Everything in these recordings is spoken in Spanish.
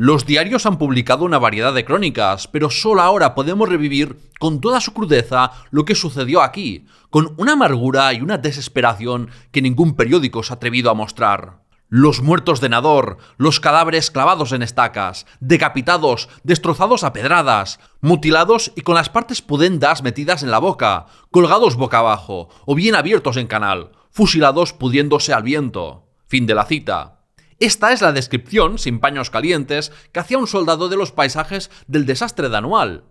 Los diarios han publicado una variedad de crónicas, pero solo ahora podemos revivir con toda su crudeza lo que sucedió aquí, con una amargura y una desesperación que ningún periódico se ha atrevido a mostrar. Los muertos de Nador, los cadáveres clavados en estacas, decapitados, destrozados a pedradas, mutilados y con las partes pudendas metidas en la boca, colgados boca abajo o bien abiertos en canal, fusilados pudriéndose al viento. Fin de la cita. Esta es la descripción, sin paños calientes, que hacía un soldado de los paisajes del desastre de Anual.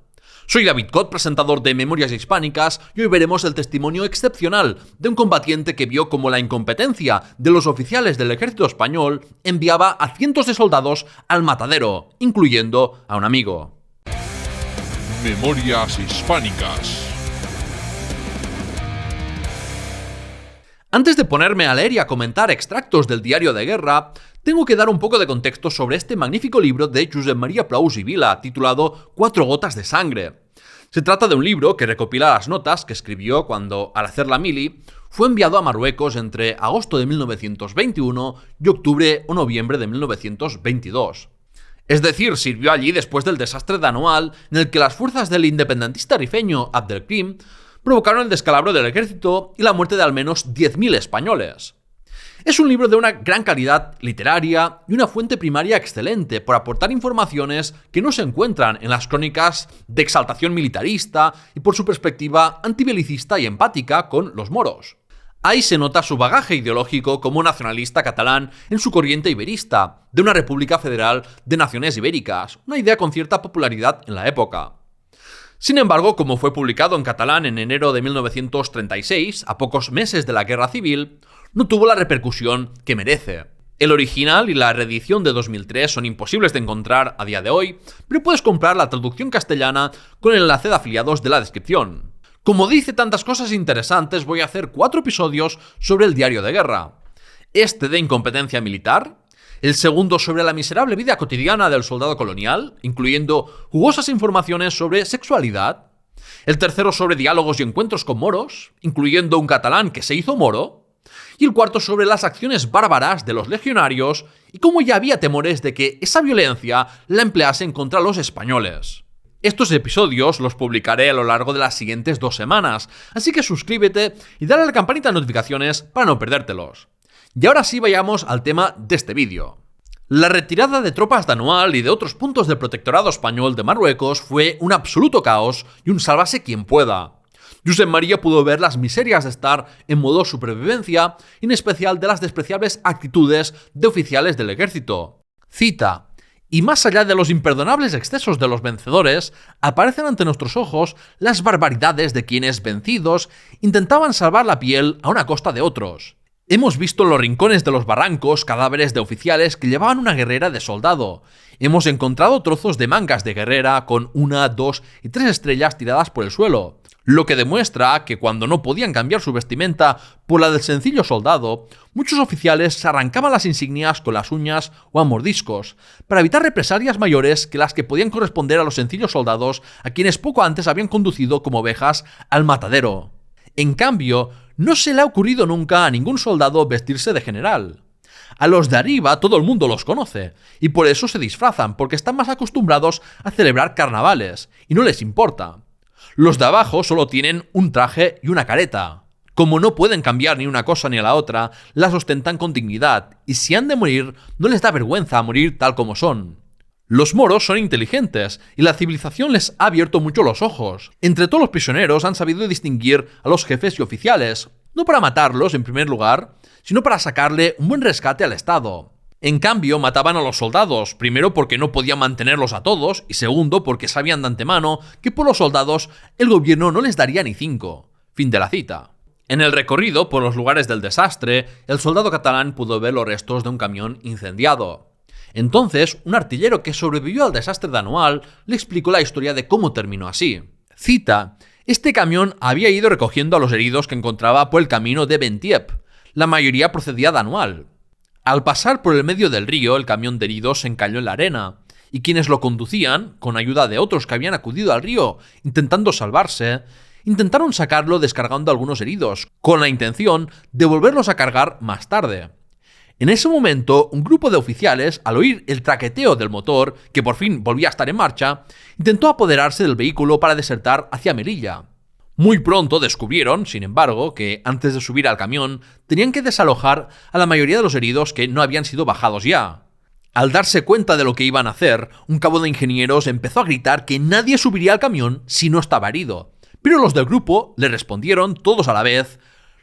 Soy David Cot, presentador de Memorias Hispánicas, y hoy veremos el testimonio excepcional de un combatiente que vio cómo la incompetencia de los oficiales del ejército español enviaba a cientos de soldados al matadero, incluyendo a un amigo. Memorias Hispánicas. Antes de ponerme a leer y a comentar extractos del diario de guerra, tengo que dar un poco de contexto sobre este magnífico libro de Josep Maria Plaus i Vila, titulado 4 gotas de sangre. Se trata de un libro que recopila las notas que escribió cuando, al hacer la mili, fue enviado a Marruecos entre agosto de 1921 y octubre o noviembre de 1922. Es decir, sirvió allí después del desastre de Anual, en el que las fuerzas del independentista rifeño Abdelkrim provocaron el descalabro del ejército y la muerte de al menos 10.000 españoles. Es un libro de una gran calidad literaria y una fuente primaria excelente por aportar informaciones que no se encuentran en las crónicas de exaltación militarista y por su perspectiva antibelicista y empática con los moros. Ahí se nota su bagaje ideológico como nacionalista catalán en su corriente iberista, de una república federal de naciones ibéricas, una idea con cierta popularidad en la época. Sin embargo, como fue publicado en catalán en enero de 1936, a pocos meses de la Guerra Civil, no tuvo la repercusión que merece. El original y la reedición de 2003 son imposibles de encontrar a día de hoy, pero puedes comprar la traducción castellana con el enlace de afiliados de la descripción. Como dice tantas cosas interesantes, voy a hacer 4 episodios sobre el diario de guerra. Este de incompetencia militar, el segundo sobre la miserable vida cotidiana del soldado colonial, incluyendo jugosas informaciones sobre sexualidad, el tercero sobre diálogos y encuentros con moros, incluyendo un catalán que se hizo moro, y el cuarto sobre las acciones bárbaras de los legionarios y cómo ya había temores de que esa violencia la empleasen contra los españoles. Estos episodios los publicaré a lo largo de las siguientes 2 semanas, así que suscríbete y dale a la campanita de notificaciones para no perdértelos. Y ahora sí vayamos al tema de este vídeo. La retirada de tropas de Anual y de otros puntos del protectorado español de Marruecos fue un absoluto caos y un sálvase quien pueda. Josep Maria pudo ver las miserias de estar en modo supervivencia, y en especial de las despreciables actitudes de oficiales del ejército. Cita: y más allá de los imperdonables excesos de los vencedores, aparecen ante nuestros ojos las barbaridades de quienes, vencidos, intentaban salvar la piel a una costa de otros. Hemos visto en los rincones de los barrancos cadáveres de oficiales que llevaban una guerrera de soldado. Hemos encontrado trozos de mangas de guerrera con 1, 2 y 3 estrellas tiradas por el suelo, lo que demuestra que cuando no podían cambiar su vestimenta por la del sencillo soldado, muchos oficiales se arrancaban las insignias con las uñas o a mordiscos, para evitar represalias mayores que las que podían corresponder a los sencillos soldados a quienes poco antes habían conducido como ovejas al matadero. En cambio, no se le ha ocurrido nunca a ningún soldado vestirse de general. A los de arriba todo el mundo los conoce, y por eso se disfrazan, porque están más acostumbrados a celebrar carnavales, y no les importa. Los de abajo solo tienen un traje y una careta. Como no pueden cambiar ni una cosa ni a la otra, las ostentan con dignidad, y si han de morir, no les da vergüenza morir tal como son. Los moros son inteligentes, y la civilización les ha abierto mucho los ojos. Entre todos los prisioneros han sabido distinguir a los jefes y oficiales, no para matarlos en primer lugar, sino para sacarle un buen rescate al Estado. En cambio, mataban a los soldados, primero porque no podían mantenerlos a todos, y segundo porque sabían de antemano que por los soldados el gobierno no les daría ni 5. Fin de la cita. En el recorrido por los lugares del desastre, el soldado catalán pudo ver los restos de un camión incendiado. Entonces, un artillero que sobrevivió al desastre de Anual le explicó la historia de cómo terminó así. Cita: este camión había ido recogiendo a los heridos que encontraba por el camino de Bentiep. La mayoría procedía de Anual. Al pasar por el medio del río, el camión de heridos se encalló en la arena, y quienes lo conducían, con ayuda de otros que habían acudido al río intentando salvarse, intentaron sacarlo descargando a algunos heridos, con la intención de volverlos a cargar más tarde. En ese momento, un grupo de oficiales, al oír el traqueteo del motor, que por fin volvía a estar en marcha, intentó apoderarse del vehículo para desertar hacia Melilla. Muy pronto descubrieron, sin embargo, que antes de subir al camión tenían que desalojar a la mayoría de los heridos que no habían sido bajados ya. Al darse cuenta de lo que iban a hacer, un cabo de ingenieros empezó a gritar que nadie subiría al camión si no estaba herido. Pero los del grupo le respondieron todos a la vez: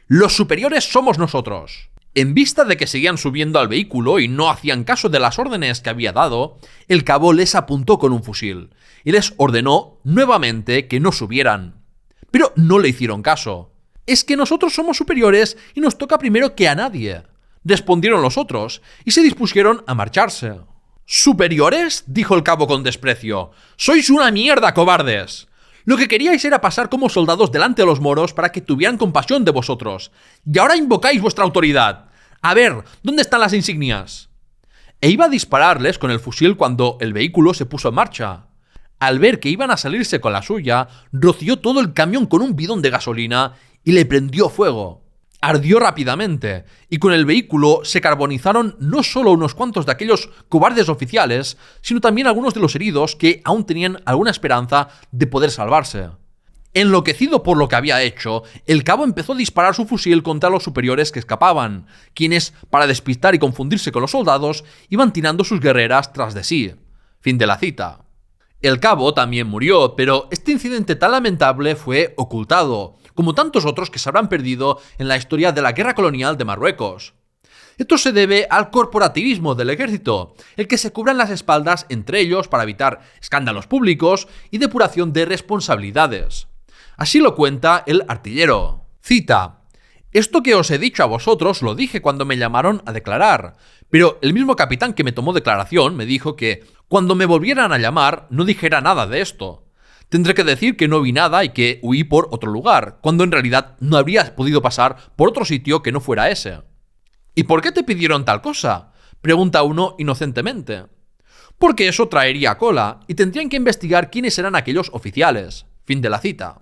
«Los superiores somos nosotros». En vista de que seguían subiendo al vehículo y no hacían caso de las órdenes que había dado, el cabo les apuntó con un fusil y les ordenó nuevamente que no subieran. Pero no le hicieron caso. «Es que nosotros somos superiores y nos toca primero que a nadie», respondieron los otros y se dispusieron a marcharse. «¿Superiores?», dijo el cabo con desprecio. «Sois una mierda, cobardes. Lo que queríais era pasar como soldados delante de los moros para que tuvieran compasión de vosotros. Y ahora invocáis vuestra autoridad. A ver, ¿dónde están las insignias?». E iba a dispararles con el fusil cuando el vehículo se puso en marcha. Al ver que iban a salirse con la suya, roció todo el camión con un bidón de gasolina y le prendió fuego. Ardió rápidamente, y con el vehículo se carbonizaron no solo unos cuantos de aquellos cobardes oficiales, sino también algunos de los heridos que aún tenían alguna esperanza de poder salvarse. Enloquecido por lo que había hecho, el cabo empezó a disparar su fusil contra los superiores que escapaban, quienes, para despistar y confundirse con los soldados, iban tirando sus guerreras tras de sí. Fin de la cita. El cabo también murió, pero este incidente tan lamentable fue ocultado, como tantos otros que se habrán perdido en la historia de la guerra colonial de Marruecos. Esto se debe al corporativismo del ejército, el que se cubran las espaldas entre ellos para evitar escándalos públicos y depuración de responsabilidades. Así lo cuenta el artillero. Cita: «Esto que os he dicho a vosotros lo dije cuando me llamaron a declarar, pero el mismo capitán que me tomó declaración me dijo que cuando me volvieran a llamar no dijera nada de esto. Tendré que decir que no vi nada y que huí por otro lugar, cuando en realidad no habría podido pasar por otro sitio que no fuera ese». «¿Y por qué te pidieron tal cosa?», pregunta uno inocentemente. «Porque eso traería cola y tendrían que investigar quiénes eran aquellos oficiales». Fin de la cita.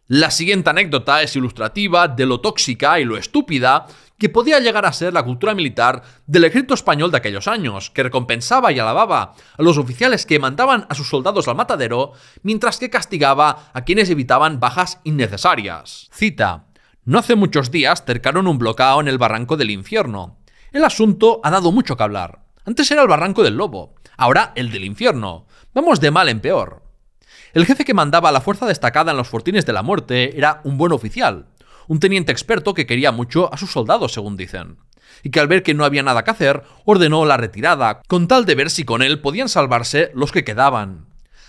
La siguiente anécdota es ilustrativa de lo tóxica y lo estúpida que podía llegar a ser la cultura militar del ejército español de aquellos años, que recompensaba y alababa a los oficiales que mandaban a sus soldados al matadero, mientras que castigaba a quienes evitaban bajas innecesarias. Cita: «No hace muchos días cercaron un bloqueo en el Barranco del Infierno. El asunto ha dado mucho que hablar. Antes era el Barranco del Lobo, ahora el del Infierno. Vamos de mal en peor». El jefe que mandaba a la fuerza destacada en los fortines de la muerte era un buen oficial, un teniente experto que quería mucho a sus soldados, según dicen, y que al ver que no había nada que hacer, ordenó la retirada, con tal de ver si con él podían salvarse los que quedaban.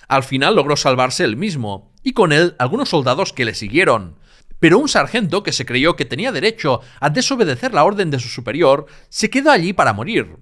Al final logró salvarse él mismo, y con él algunos soldados que le siguieron, pero un sargento que se creyó que tenía derecho a desobedecer la orden de su superior, se quedó allí para morir,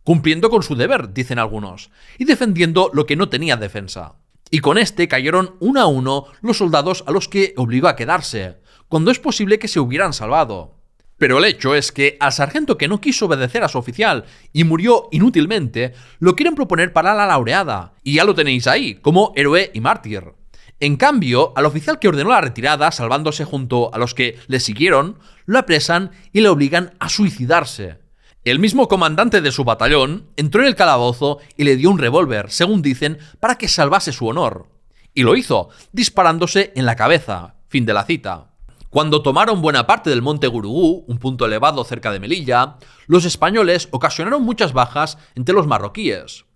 cumpliendo con su deber, dicen algunos, y defendiendo lo que no tenía defensa. Y con este cayeron uno a uno los soldados a los que obligó a quedarse, cuando es posible que se hubieran salvado. Pero el hecho es que al sargento que no quiso obedecer a su oficial y murió inútilmente, lo quieren proponer para la laureada, y ya lo tenéis ahí, como héroe y mártir. En cambio, al oficial que ordenó la retirada, salvándose junto a los que le siguieron, lo apresan y le obligan a suicidarse. El mismo comandante de su batallón entró en el calabozo y le dio un revólver, según dicen, para que salvase su honor. Y lo hizo, disparándose en la cabeza. Fin de la cita. Cuando tomaron buena parte del monte Gurugú, un punto elevado cerca de Melilla, los españoles ocasionaron muchas bajas entre los marroquíes.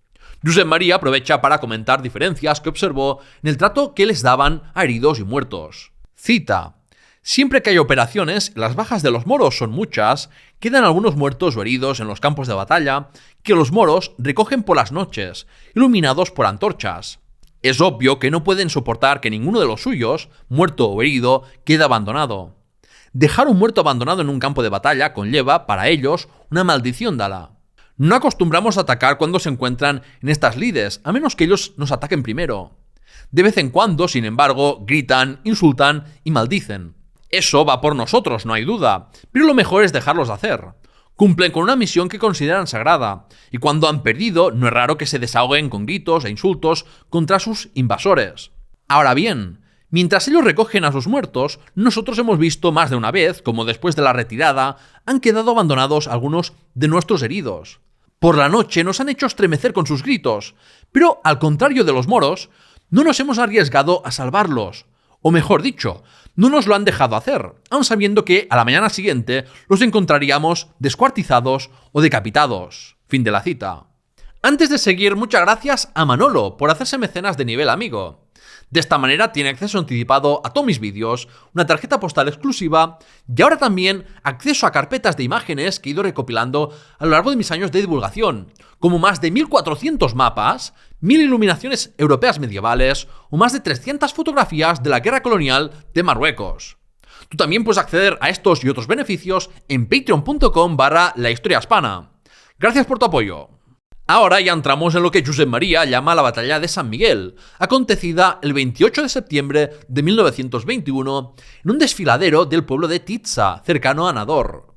Josep María aprovecha para comentar diferencias que observó en el trato que les daban a heridos y muertos. Cita: «Siempre que hay operaciones, las bajas de los moros son muchas, quedan algunos muertos o heridos en los campos de batalla que los moros recogen por las noches, iluminados por antorchas. Es obvio que no pueden soportar que ninguno de los suyos, muerto o herido, quede abandonado. Dejar un muerto abandonado en un campo de batalla conlleva, para ellos, una maldición dala. No acostumbramos a atacar cuando se encuentran en estas lides, a menos que ellos nos ataquen primero. De vez en cuando, sin embargo, gritan, insultan y maldicen. Eso va por nosotros, no hay duda, pero lo mejor es dejarlos hacer. Cumplen con una misión que consideran sagrada, y cuando han perdido, no es raro que se desahoguen con gritos e insultos contra sus invasores. Ahora bien, Mientras ellos recogen a sus muertos, nosotros hemos visto más de una vez cómo después de la retirada han quedado abandonados algunos de nuestros heridos. Por la noche nos han hecho estremecer con sus gritos, pero al contrario de los moros, no nos hemos arriesgado a salvarlos. O mejor dicho, no nos lo han dejado hacer, aun sabiendo que a la mañana siguiente los encontraríamos descuartizados o decapitados. Fin de la cita. Antes de seguir, muchas gracias a Manolo por hacerse mecenas de nivel amigo. De esta manera tiene acceso anticipado a todos mis vídeos, una tarjeta postal exclusiva y ahora también acceso a carpetas de imágenes que he ido recopilando a lo largo de mis años de divulgación, como más de 1400 mapas, 1000 iluminaciones europeas medievales o más de 300 fotografías de la guerra colonial de Marruecos. Tú también puedes acceder a estos y otros beneficios en patreon.com/lahistoriahispana. Gracias por tu apoyo. Ahora ya entramos en lo que Josep María llama la Batalla de San Miguel, acontecida el 28 de septiembre de 1921 en un desfiladero del pueblo de Titsa, cercano a Nador.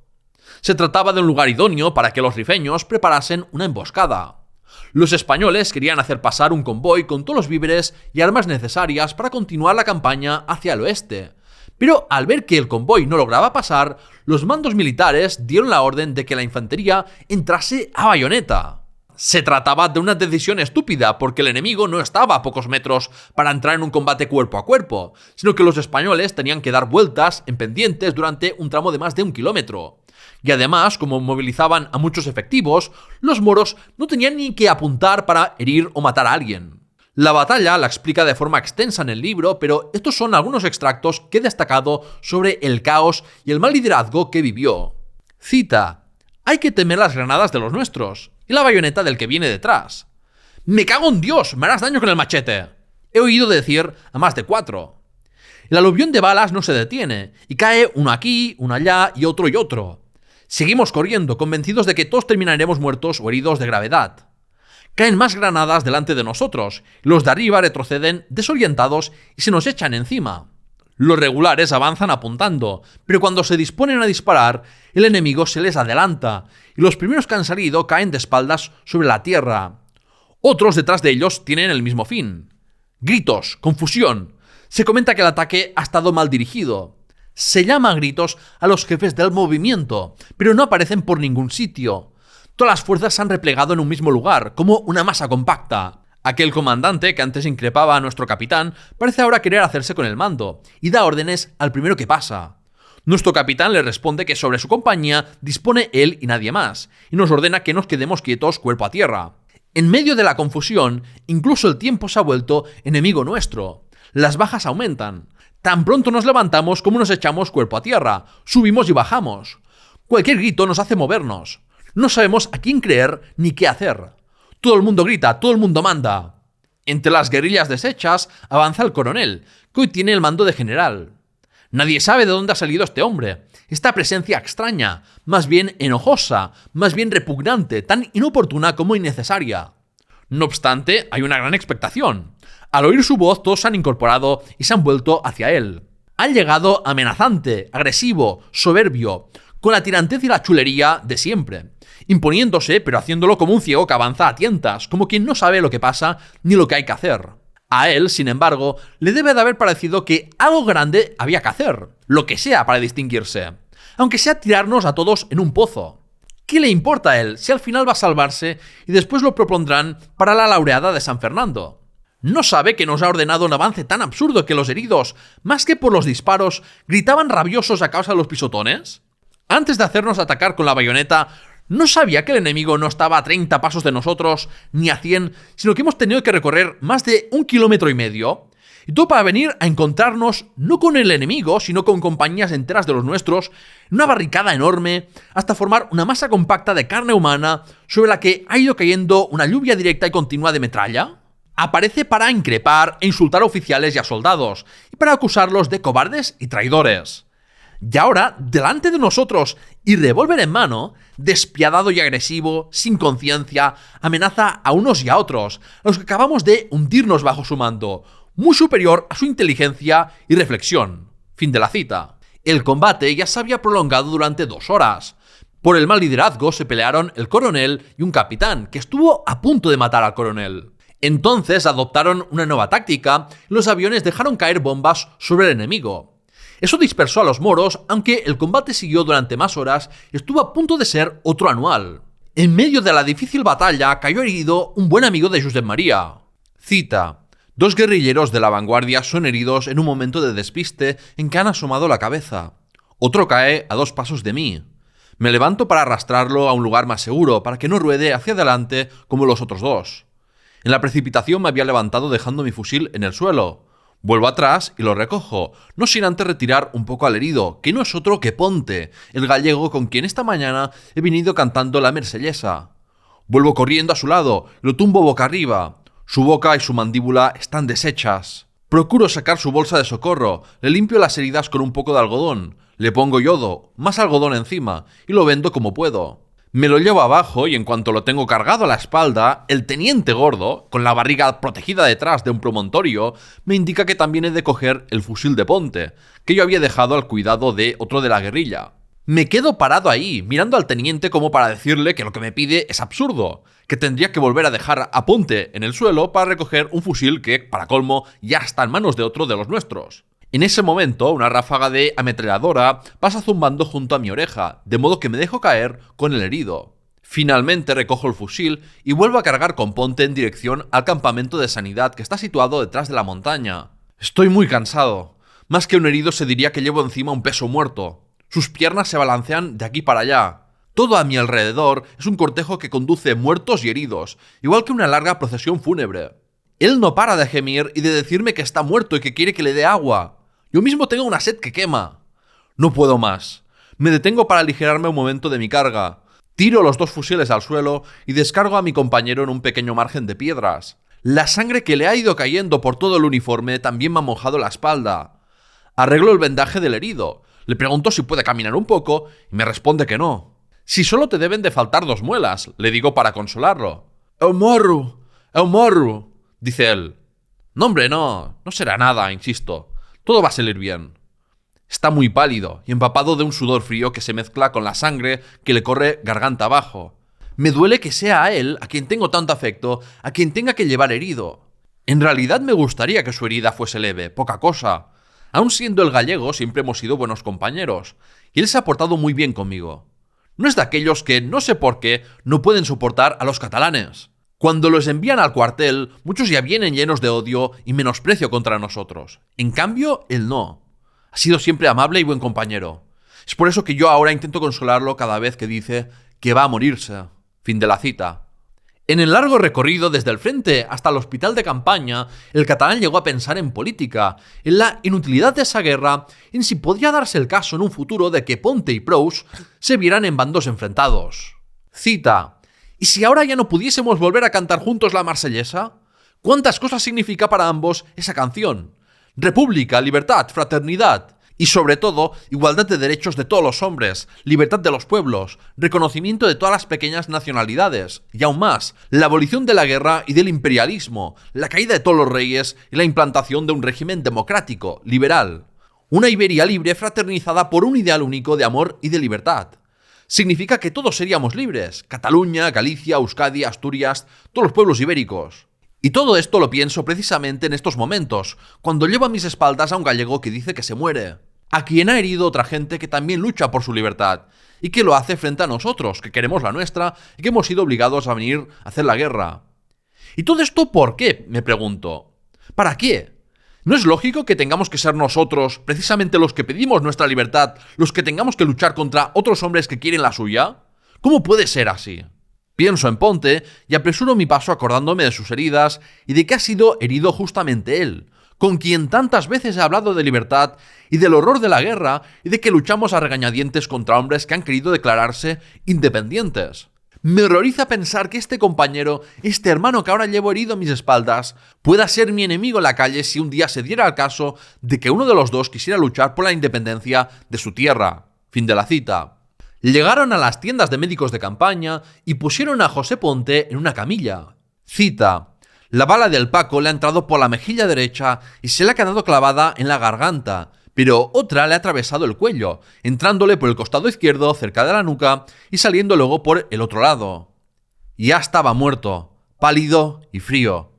Se trataba de un lugar idóneo para que los rifeños preparasen una emboscada. Los españoles querían hacer pasar un convoy con todos los víveres y armas necesarias para continuar la campaña hacia el oeste. Pero al ver que el convoy no lograba pasar, los mandos militares dieron la orden de que la infantería entrase a bayoneta. Se trataba de una decisión estúpida porque el enemigo no estaba a pocos metros para entrar en un combate cuerpo a cuerpo, sino que los españoles tenían que dar vueltas en pendientes durante un tramo de más de 1 kilómetro. Y además, como movilizaban a muchos efectivos, los moros no tenían ni que apuntar para herir o matar a alguien. La batalla la explica de forma extensa en el libro, pero estos son algunos extractos que he destacado sobre el caos y el mal liderazgo que vivió. Cita: hay que temer las granadas de los nuestros y la bayoneta del que viene detrás. ¡Me cago en Dios! ¡Me harás daño con el machete! He oído decir a más de 4. El aluvión de balas no se detiene, y cae uno aquí, uno allá y otro. Seguimos corriendo, convencidos de que todos terminaremos muertos o heridos de gravedad. Caen más granadas delante de nosotros, y los de arriba retroceden desorientados y se nos echan encima. Los regulares avanzan apuntando, pero cuando se disponen a disparar, el enemigo se les adelanta, y los primeros que han salido caen de espaldas sobre la tierra. Otros detrás de ellos tienen el mismo fin. Gritos, confusión. Se comenta que el ataque ha estado mal dirigido. Se llama a gritos a los jefes del movimiento, pero no aparecen por ningún sitio. Todas las fuerzas se han replegado en un mismo lugar, como una masa compacta. Aquel comandante que antes increpaba a nuestro capitán parece ahora querer hacerse con el mando y da órdenes al primero que pasa. Nuestro capitán le responde que sobre su compañía dispone él y nadie más, y nos ordena que nos quedemos quietos cuerpo a tierra. En medio de la confusión, incluso el tiempo se ha vuelto enemigo nuestro. Las bajas aumentan. Tan pronto nos levantamos como nos echamos cuerpo a tierra, subimos y bajamos. Cualquier grito nos hace movernos. No sabemos a quién creer ni qué hacer. Todo el mundo grita, todo el mundo manda. Entre las guerrillas deshechas avanza el coronel, que hoy tiene el mando de general. Nadie sabe de dónde ha salido este hombre. Esta presencia extraña, más bien enojosa, más bien repugnante, tan inoportuna como innecesaria. No obstante, hay una gran expectación. Al oír su voz, todos se han incorporado y se han vuelto hacia él. Ha llegado amenazante, agresivo, soberbio, con la tirantez y la chulería de siempre, imponiéndose, pero haciéndolo como un ciego que avanza a tientas, como quien no sabe lo que pasa ni lo que hay que hacer. A él, sin embargo, le debe de haber parecido que algo grande había que hacer, lo que sea para distinguirse, aunque sea tirarnos a todos en un pozo. ¿Qué le importa a él si al final va a salvarse y después lo propondrán para la laureada de San Fernando? ¿No sabe que nos ha ordenado un avance tan absurdo que los heridos, más que por los disparos, gritaban rabiosos a causa de los pisotones? Antes de hacernos atacar con la bayoneta, ¿no sabía que el enemigo no estaba a 30 pasos de nosotros, ni a 100, sino que hemos tenido que recorrer más de 1,5 kilómetros? Y todo para venir a encontrarnos no con el enemigo, sino con compañías enteras de los nuestros, en una barricada enorme, hasta formar una masa compacta de carne humana sobre la que ha ido cayendo una lluvia directa y continua de metralla. Aparece para increpar e insultar a oficiales y a soldados, y para acusarlos de cobardes y traidores. Y ahora, delante de nosotros y revólver en mano, despiadado y agresivo, sin conciencia, amenaza a unos y a otros, a los que acabamos de hundirnos bajo su mando, muy superior a su inteligencia y reflexión. Fin de la cita. El combate ya se había prolongado durante 2 horas. Por el mal liderazgo se pelearon el coronel y un capitán, que estuvo a punto de matar al coronel. Entonces adoptaron una nueva táctica y los aviones dejaron caer bombas sobre el enemigo. Eso dispersó a los moros, aunque el combate siguió durante más horas y estuvo a punto de ser otro anual. En medio de la difícil batalla cayó herido un buen amigo de Josep María. Cita: dos guerrilleros de la vanguardia son heridos en un momento de despiste en que han asomado la cabeza. Otro cae a 2 pasos de mí. Me levanto para arrastrarlo a un lugar más seguro, para que no ruede hacia adelante como los otros dos. En la precipitación me había levantado dejando mi fusil en el suelo. Vuelvo atrás y lo recojo, no sin antes retirar un poco al herido, que no es otro que Ponte, el gallego con quien esta mañana he venido cantando la Marsellesa. Vuelvo corriendo a su lado, lo tumbo boca arriba. Su boca y su mandíbula están deshechas. Procuro sacar su bolsa de socorro, le limpio las heridas con un poco de algodón, le pongo yodo, más algodón encima, y lo vendo como puedo. Me lo llevo abajo y en cuanto lo tengo cargado a la espalda, el teniente gordo, con la barriga protegida detrás de un promontorio, me indica que también he de coger el fusil de Ponte, que yo había dejado al cuidado de otro de la guerrilla. Me quedo parado ahí, mirando al teniente como para decirle que lo que me pide es absurdo, que tendría que volver a dejar a Ponte en el suelo para recoger un fusil que, para colmo, ya está en manos de otro de los nuestros. En ese momento, una ráfaga de ametralladora pasa zumbando junto a mi oreja, de modo que me dejo caer con el herido. Finalmente recojo el fusil y vuelvo a cargar con Ponte en dirección al campamento de sanidad que está situado detrás de la montaña. Estoy muy cansado. Más que un herido se diría que llevo encima un peso muerto. Sus piernas se balancean de aquí para allá. Todo a mi alrededor es un cortejo que conduce muertos y heridos, igual que una larga procesión fúnebre. Él no para de gemir y de decirme que está muerto y que quiere que le dé agua. Yo mismo tengo una sed que quema. No puedo más. Me detengo para aligerarme un momento de mi carga. Tiro los 2 fusiles al suelo y descargo a mi compañero en un pequeño margen de piedras. La sangre que le ha ido cayendo por todo el uniforme también me ha mojado la espalda. Arreglo el vendaje del herido. Le pregunto si puede caminar un poco y me responde que no. Si solo te deben de faltar 2 muelas, le digo para consolarlo. «Eu morro», dice él. «No, hombre, no será nada», insisto. «Todo va a salir bien». Está muy pálido y empapado de un sudor frío que se mezcla con la sangre que le corre garganta abajo. Me duele que sea a él, a quien tengo tanto afecto, a quien tenga que llevar herido. En realidad me gustaría que su herida fuese leve, poca cosa. Aun siendo el gallego, siempre hemos sido buenos compañeros, y él se ha portado muy bien conmigo. No es de aquellos que, no sé por qué, no pueden soportar a los catalanes. Cuando los envían al cuartel, muchos ya vienen llenos de odio y menosprecio contra nosotros. En cambio, él no. Ha sido siempre amable y buen compañero. Es por eso que yo ahora intento consolarlo cada vez que dice que va a morirse. Fin de la cita. En el largo recorrido desde el frente hasta el hospital de campaña, el catalán llegó a pensar en política, en la inutilidad de esa guerra, en si podría darse el caso en un futuro de que Ponte y Prous se vieran en bandos enfrentados. Cita: ¿y si ahora ya no pudiésemos volver a cantar juntos la Marsellesa? ¿Cuántas cosas significa para ambos esa canción? República, libertad, fraternidad y, sobre todo, igualdad de derechos de todos los hombres, libertad de los pueblos, reconocimiento de todas las pequeñas nacionalidades y, aún más, la abolición de la guerra y del imperialismo, la caída de todos los reyes y la implantación de un régimen democrático, liberal. Una Iberia libre fraternizada por un ideal único de amor y de libertad. Significa que todos seríamos libres: Cataluña, Galicia, Euskadi, Asturias, todos los pueblos ibéricos. Y todo esto lo pienso precisamente en estos momentos, cuando llevo a mis espaldas a un gallego que dice que se muere, a quien ha herido otra gente que también lucha por su libertad, y que lo hace frente a nosotros, que queremos la nuestra y que hemos sido obligados a venir a hacer la guerra. ¿Y todo esto por qué?, me pregunto. ¿Para qué? ¿No es lógico que tengamos que ser nosotros, precisamente los que pedimos nuestra libertad, los que tengamos que luchar contra otros hombres que quieren la suya? ¿Cómo puede ser así? Pienso en Ponte y apresuro mi paso acordándome de sus heridas y de que ha sido herido justamente él, con quien tantas veces he hablado de libertad y del horror de la guerra y de que luchamos a regañadientes contra hombres que han querido declararse independientes. Me horroriza pensar que este compañero, este hermano que ahora llevo herido a mis espaldas, pueda ser mi enemigo en la calle si un día se diera el caso de que uno de los dos quisiera luchar por la independencia de su tierra. Fin de la cita. Llegaron a las tiendas de médicos de campaña y pusieron a José Ponte en una camilla. Cita: la bala del Paco le ha entrado por la mejilla derecha y se le ha quedado clavada en la garganta, pero otra le ha atravesado el cuello, entrándole por el costado izquierdo cerca de la nuca y saliendo luego por el otro lado. Ya estaba muerto, pálido y frío.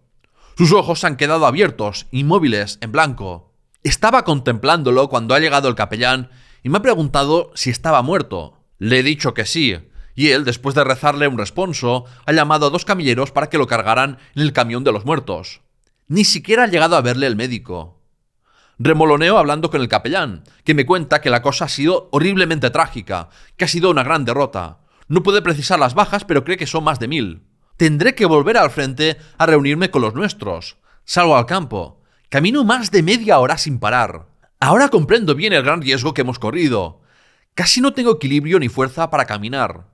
Sus ojos se han quedado abiertos, inmóviles, en blanco. Estaba contemplándolo cuando ha llegado el capellán y me ha preguntado si estaba muerto. Le he dicho que sí, y él, después de rezarle un responso, ha llamado a 2 camilleros para que lo cargaran en el camión de los muertos. Ni siquiera ha llegado a verle el médico. Remoloneo hablando con el capellán, que me cuenta que la cosa ha sido horriblemente trágica, que ha sido una gran derrota. No puede precisar las bajas, pero cree que son más de 1000. Tendré que volver al frente a reunirme con los nuestros. Salgo al campo. Camino más de media hora sin parar. Ahora comprendo bien el gran riesgo que hemos corrido. Casi no tengo equilibrio ni fuerza para caminar.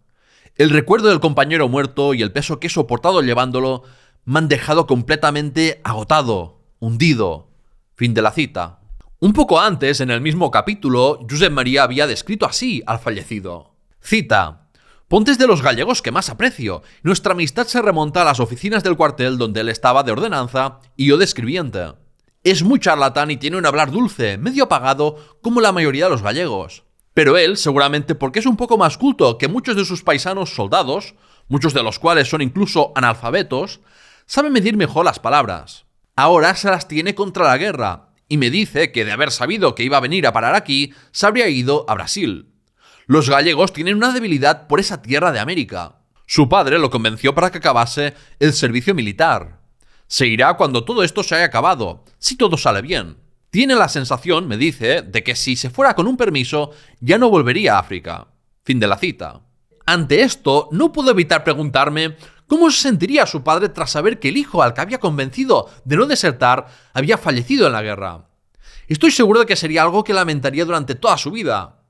El recuerdo del compañero muerto y el peso que he soportado llevándolo me han dejado completamente agotado, hundido. Fin de la cita. Un poco antes, en el mismo capítulo, Josep María había descrito así al fallecido. Cita. Pontes de los gallegos que más aprecio. Nuestra amistad se remonta a las oficinas del cuartel donde él estaba de ordenanza y yo de escribiente. Es muy charlatán y tiene un hablar dulce, medio apagado, como la mayoría de los gallegos. Pero él, seguramente porque es un poco más culto que muchos de sus paisanos soldados, muchos de los cuales son incluso analfabetos, sabe medir mejor las palabras. Ahora se las tiene contra la guerra, y me dice que de haber sabido que iba a venir a parar aquí, se habría ido a Brasil. Los gallegos tienen una debilidad por esa tierra de América. Su padre lo convenció para que acabase el servicio militar. Se irá cuando todo esto se haya acabado, si todo sale bien. Tiene la sensación, me dice, de que si se fuera con un permiso, ya no volvería a África. Fin de la cita. Ante esto, no puedo evitar preguntarme cómo se sentiría su padre tras saber que el hijo al que había convencido de no desertar había fallecido en la guerra. Estoy seguro de que sería algo que lamentaría durante toda su vida.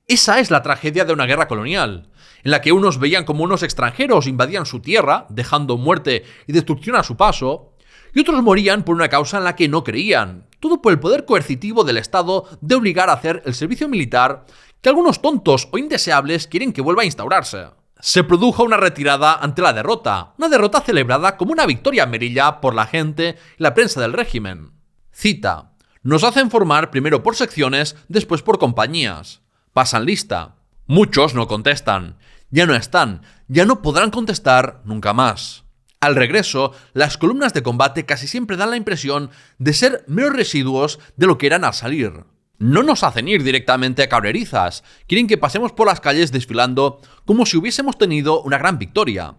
Esa es la tragedia de una guerra colonial, en la que unos veían como unos extranjeros invadían su tierra, dejando muerte y destrucción a su paso, y otros morían por una causa en la que no creían, todo por el poder coercitivo del Estado de obligar a hacer el servicio militar que algunos tontos o indeseables quieren que vuelva a instaurarse. Se produjo una retirada ante la derrota, una derrota celebrada como una victoria en Melilla por la gente y la prensa del régimen. Cita. Nos hacen formar primero por secciones, después por compañías. Pasan lista. Muchos no contestan. Ya no están. Ya no podrán contestar nunca más. Al regreso, las columnas de combate casi siempre dan la impresión de ser meros residuos de lo que eran al salir. No nos hacen ir directamente a Cabrerizas. Quieren que pasemos por las calles desfilando como si hubiésemos tenido una gran victoria.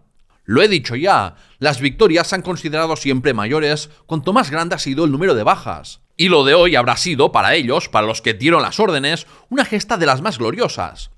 Lo he dicho ya, las victorias se han considerado siempre mayores cuanto más grande ha sido el número de bajas. Y lo de hoy habrá sido, para ellos, para los que dieron las órdenes, una gesta de las más gloriosas.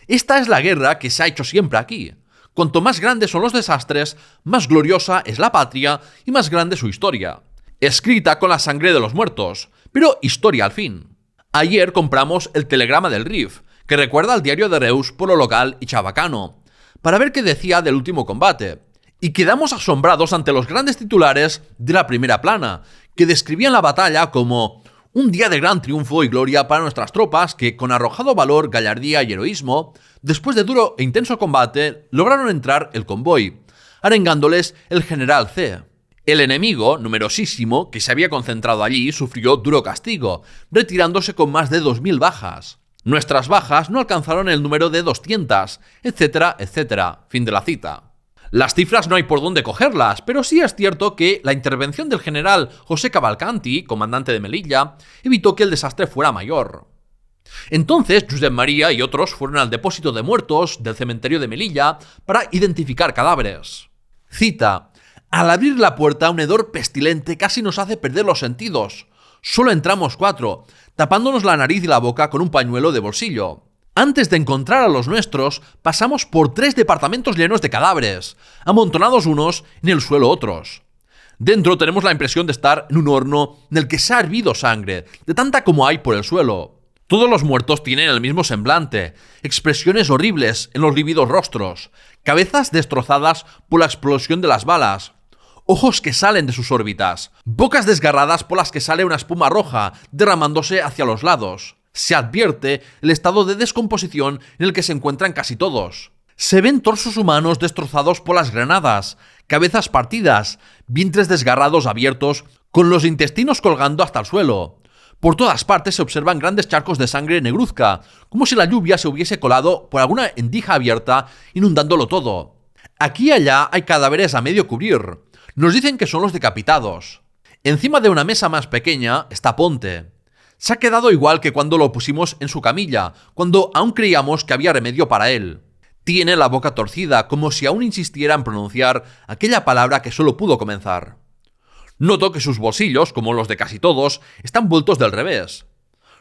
Esta es la guerra que se ha hecho siempre aquí. Cuanto más grandes son los desastres, más gloriosa es la patria y más grande su historia. Escrita con la sangre de los muertos, pero historia al fin. Ayer compramos el Telegrama del Rif, que recuerda al diario de Reus por lo local y chabacano, para ver qué decía del último combate. Y quedamos asombrados ante los grandes titulares de la primera plana, que describían la batalla como un día de gran triunfo y gloria para nuestras tropas que, con arrojado valor, gallardía y heroísmo, después de duro e intenso combate, lograron entrar el convoy, arengándoles el general C. El enemigo, numerosísimo, que se había concentrado allí, sufrió duro castigo, retirándose con más de 2000 bajas. Nuestras bajas no alcanzaron el número de 200, etcétera, etcétera. Fin de la cita. Las cifras no hay por dónde cogerlas, pero sí es cierto que la intervención del general José Cavalcanti, comandante de Melilla, evitó que el desastre fuera mayor. Entonces, Josep María y otros fueron al depósito de muertos del cementerio de Melilla para identificar cadáveres. Cita. Al abrir la puerta, un hedor pestilente casi nos hace perder los sentidos. Solo entramos 4, tapándonos la nariz y la boca con un pañuelo de bolsillo. Antes de encontrar a los nuestros, pasamos por 3 departamentos llenos de cadáveres, amontonados unos, en el suelo otros. Dentro tenemos la impresión de estar en un horno en el que se ha hervido sangre, de tanta como hay por el suelo. Todos los muertos tienen el mismo semblante, expresiones horribles en los lívidos rostros, cabezas destrozadas por la explosión de las balas, ojos que salen de sus órbitas, bocas desgarradas por las que sale una espuma roja, derramándose hacia los lados. Se advierte el estado de descomposición en el que se encuentran casi todos. Se ven torsos humanos destrozados por las granadas, cabezas partidas, vientres desgarrados abiertos, con los intestinos colgando hasta el suelo. Por todas partes se observan grandes charcos de sangre negruzca, como si la lluvia se hubiese colado por alguna endija abierta, inundándolo todo. Aquí y allá hay cadáveres a medio cubrir. Nos dicen que son los decapitados. Encima de una mesa más pequeña está Ponte. Se ha quedado igual que cuando lo pusimos en su camilla, cuando aún creíamos que había remedio para él. Tiene la boca torcida, como si aún insistiera en pronunciar aquella palabra que solo pudo comenzar. Noto que sus bolsillos, como los de casi todos, están vueltos del revés.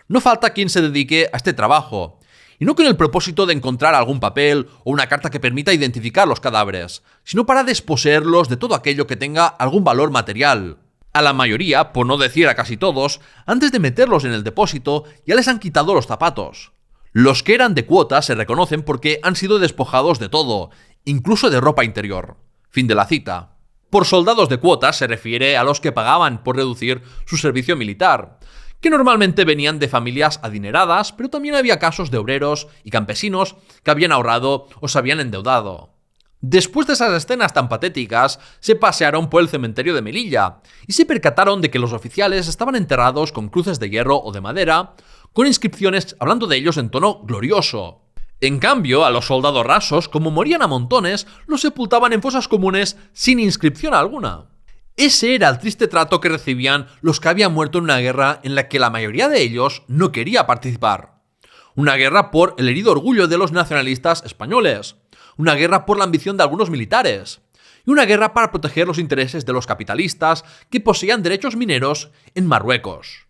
No falta quien se dedique a este trabajo, y no con el propósito de encontrar algún papel o una carta que permita identificar los cadáveres, sino para desposeerlos de todo aquello que tenga algún valor material. A la mayoría, por no decir a casi todos, antes de meterlos en el depósito ya les han quitado los zapatos. Los que eran de cuota se reconocen porque han sido despojados de todo, incluso de ropa interior. Fin de la cita. Por soldados de cuota se refiere a los que pagaban por reducir su servicio militar, que normalmente venían de familias adineradas, pero también había casos de obreros y campesinos que habían ahorrado o se habían endeudado. Después de esas escenas tan patéticas, se pasearon por el cementerio de Melilla y se percataron de que los oficiales estaban enterrados con cruces de hierro o de madera, con inscripciones hablando de ellos en tono glorioso. En cambio, a los soldados rasos, como morían a montones, los sepultaban en fosas comunes sin inscripción alguna. Ese era el triste trato que recibían los que habían muerto en una guerra en la que la mayoría de ellos no quería participar. Una guerra por el herido orgullo de los nacionalistas españoles. Una guerra por la ambición de algunos militares. Y una guerra para proteger los intereses de los capitalistas que poseían derechos mineros en Marruecos.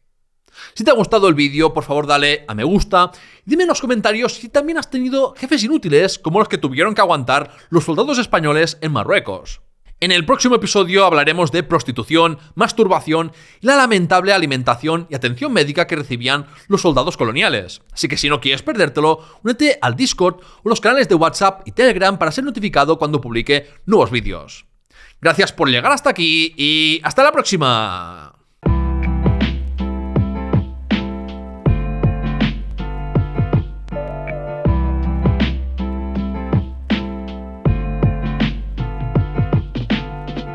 Si te ha gustado el vídeo, por favor dale a me gusta y dime en los comentarios si también has tenido jefes inútiles como los que tuvieron que aguantar los soldados españoles en Marruecos. En el próximo episodio hablaremos de prostitución, masturbación y la lamentable alimentación y atención médica que recibían los soldados coloniales. Así que si no quieres perdértelo, únete al Discord o los canales de WhatsApp y Telegram para ser notificado cuando publique nuevos vídeos. Gracias por llegar hasta aquí y ¡hasta la próxima!